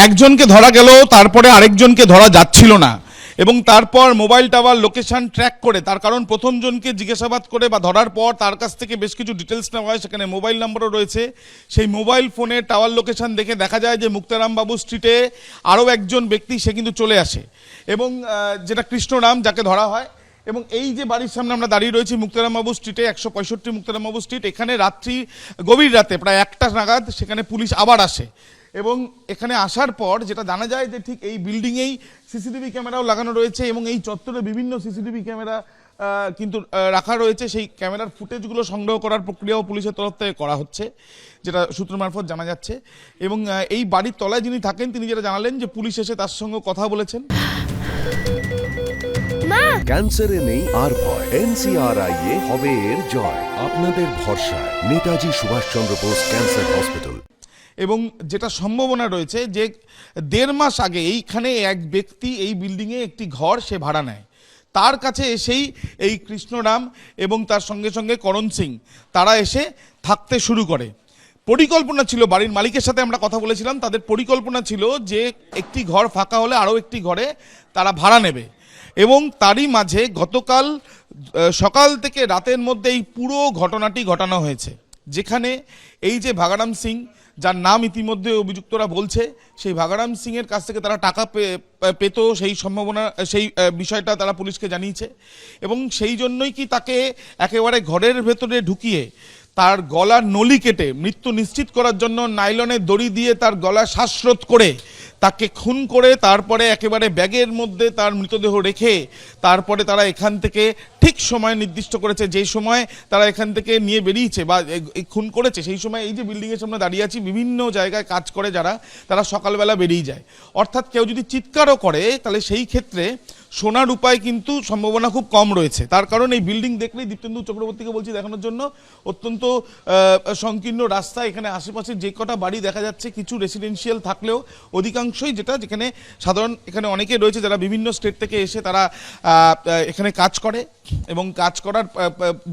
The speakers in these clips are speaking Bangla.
একজনকে ধরা গেল, তারপরে আরেকজনকে ধরা যাচ্ছিল না, এবং তারপর মোবাইল টাওয়ার লোকেশন ট্র্যাক করে, তার কারণ প্রথম জনকে জিজ্ঞাসাবাদ করে বা ধরার পর তার কাছ থেকে বেশ কিছু ডিটেলস নেওয়া হয়, সেখানে মোবাইল নম্বরও রয়েছে। সেই মোবাইল ফোনে টাওয়ার লোকেশন দেখে দেখা যায় যে মুক্তারাম বাবু স্ট্রিটে আরও একজন ব্যক্তি সে কিন্তু চলে আসে, এবং যেটা কৃষ্ণরাম যাকে ধরা হয়। এবং এই যে বাড়ির সামনে আমরা দাঁড়িয়ে রয়েছি মুক্তারাম বাবু স্ট্রিটে, 165 মুক্তারাম বাবু স্ট্রিট, এখানে গভীর রাতে প্রায় 1টা নাগাদ সেখানে পুলিশ আবার আসে, এবং এখানে আসার পর যেটা জানা যায় যে ঠিক এই বিল্ডিংয়েই সিসিটিভি ক্যামেরাও লাগানো রয়েছে, এবং এই চত্বরে বিভিন্ন সিসিটিভি ক্যামেরা কিন্তু রাখা রয়েছে। সেই ক্যামেরার ফুটেজগুলো সংগ্রহ করার প্রক্রিয়াও পুলিশের তরফ থেকে করা হচ্ছে, যেটা সূত্র মারফত জানা যাচ্ছে। এবং এই বাড়ির তলায় যিনি থাকেন তিনি যেটা জানালেন যে পুলিশ এসে তার সঙ্গে কথা বলেছেন। ক্যান্সারে নেই আর ভয়, NCRI হবে এর জয়। আপনাদের ভরসা নেতাজি সুভাষচন্দ্র বোস ক্যান্সার হসপিটাল। এবং যেটা সম্ভাবনা রয়েছে যে 1.5 মাস আগে এইখানে এক ব্যক্তি এই বিল্ডিংয়ে একটি ঘর সে ভাড়া নেয়, তার কাছে এসেই এই কৃষ্ণরাম এবং তার সঙ্গে সঙ্গে করণ সিং তারা এসে থাকতে শুরু করে। পরিকল্পনা ছিল, বাড়ির মালিকের সাথে আমরা কথা বলেছিলাম, তাদের পরিকল্পনা ছিল যে একটি ঘর ফাঁকা হলে আরও একটি ঘরে তারা ভাড়া নেবে, এবং তারই মাঝে গতকাল সকাল থেকে রাতের মধ্যে এই পুরো ঘটনাটি ঘটানো হয়েছে, যেখানে এই যে ভাগারাম সিং, যার নাম ইতিমধ্যে অভিযুক্তরা বলছে, সেই ভাগারাম সিংয়ের কাছ থেকে তারা টাকা পেত, সেই সম্ভাবনা, সেই বিষয়টা তারা পুলিশকে জানিয়েছে, এবং সেই জন্যই কি তাকে একেবারে ঘরের ভেতরে ঢুকিয়ে তার গলার নলি কেটে মৃত্যু নিশ্চিত করার জন্য নাইলনের দড়ি দিয়ে তার গলা শ্বাসরোধ করে তাকে খুন করে তারপরে একেবারে ব্যাগের মধ্যে তার মৃতদেহ রেখে তারপরে তারা এখান থেকে ঠিক সময় নির্দিষ্ট করেছে, যেই সময় তারা এখান থেকে নিয়ে বেরিয়েছে বা খুন করেছে, সেই সময় এই যে বিল্ডিংয়ের সামনে দাঁড়িয়ে আছি, বিভিন্ন জায়গায় কাজ করে যারা, তারা সকালবেলা বেরিয়ে যায়। অর্থাৎ কেউ যদি চিৎকারও করে তাহলে সেই ক্ষেত্রে শোনার উপায় কিন্তু সম্ভাবনা খুব কম রয়েছে। তার কারণ এই বিল্ডিং দেখলেই, দীপ্তেন্দু চক্রবর্তীকে বলছি দেখানোর জন্য, অত্যন্ত সংকীর্ণ রাস্তা, এখানে আশেপাশে যে কটা বাড়ি দেখা যাচ্ছে কিছু রেসিডেন্সিয়াল থাকলেও অধিকাংশই যেখানে সাধারণ, এখানে অনেকে রয়েছে যারা বিভিন্ন স্টেট থেকে এসে তারা এখানে কাজ করে এবং কাজ করার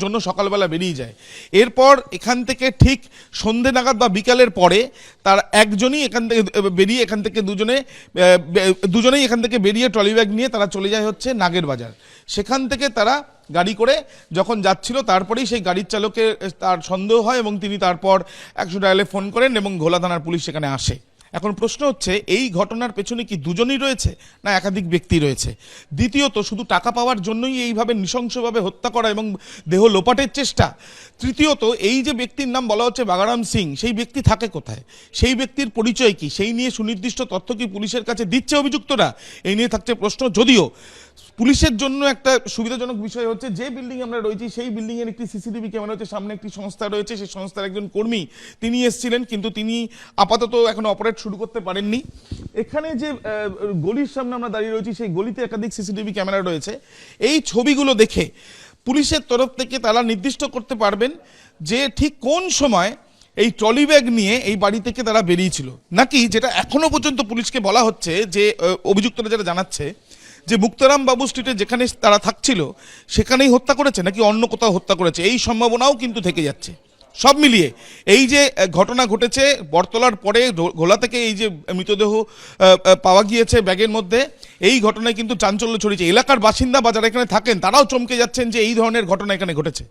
জন্য সকালবেলা বেরিয়ে যায়। এরপর এখান থেকে ঠিক সন্ধে নাগাদ বা বিকালের পরে তার একজনই এখান থেকে বেরিয়ে, এখান থেকে দুজনেই এখান থেকে বেরিয়ে ট্রলি ব্যাগ নিয়ে তারা চলে যায় হচ্ছে নাগের বাজার। সেখান থেকে তারা গাড়ি করে যখন যাচ্ছিল, তারপরেই সেই গাড়ির চালকের তার সন্দেহ হয় এবং তিনি তারপর 100 ডায়ালে ফোন করেন এবং ঘোলা থানার পুলিশ সেখানে আসে। এখন প্রশ্ন হচ্ছে, এই ঘটনার পেছনে কি দুজনই রয়েছে না একাধিক ব্যক্তি রয়েছে? দ্বিতীয়ত, শুধু টাকা পাওয়ার জন্যই এইভাবে নৃশংসভাবে হত্যা করা এবং দেহ লোপাটের চেষ্টা? তৃতীয়ত, এই যে ব্যক্তির নাম বলা হচ্ছে ভাগারাম সিং, সেই ব্যক্তি থাকে কোথায়, সেই ব্যক্তির পরিচয় কি, সেই নিয়ে সুনির্দিষ্ট তথ্য কি পুলিশের কাছে দিচ্ছে অভিযুক্তরা? এই নিয়ে থাকছে প্রশ্ন। যদিও পুলিশের জন্য একটা সুবিধাজনক বিষয় হচ্ছে, যে বিল্ডিং আমরা রয়েছি সেই বিল্ডিংয়ের একটি সিসিটিভি ক্যামেরা হচ্ছে, সামনে একটি সংস্থা রয়েছে, সেই সংস্থার একজন কর্মী তিনি এসেছিলেন, কিন্তু তিনি আপাতত এখন অপারেট শুরু করতে পারেননি। এখানে যে গলির সামনে আমরা দাঁড়িয়ে রয়েছি, সেই গলিতে একাধিক সিসিটিভি ক্যামেরা রয়েছে। এই ছবিগুলো দেখে পুলিশের তরফ থেকে তারা নির্দিষ্ট করতে পারবেন যে ঠিক কোন সময় এই ট্রলি ব্যাগ নিয়ে এই বাড়ি থেকে তারা বেরিয়েছিল, নাকি যেটা এখনো পর্যন্ত পুলিশকে বলা হচ্ছে, যে অভিযুক্তরা যেটা জানাচ্ছে যে মুক্তারাম বাবু স্ট্রিটে যেখানে তারা থাকছিল সেখানেই হত্যা করেছে, নাকি অন্য কোথাও হত্যা করেছে, এই সম্ভাবনাও কিন্তু থেকে যাচ্ছে। সব মিলিয়ে এই যে ঘটনা ঘটেছে বটতলার পরে ঘোলা থেকে এই যে মৃতদেহ পাওয়া গিয়েছে ব্যাগের মধ্যে, এই ঘটনায় কিন্তু চাঞ্চল্য ছড়িয়েছে। এলাকার বাসিন্দা বা যারা এখানে থাকেন তারাও চমকে যাচ্ছেন যে এই ধরনের ঘটনা এখানে ঘটেছে।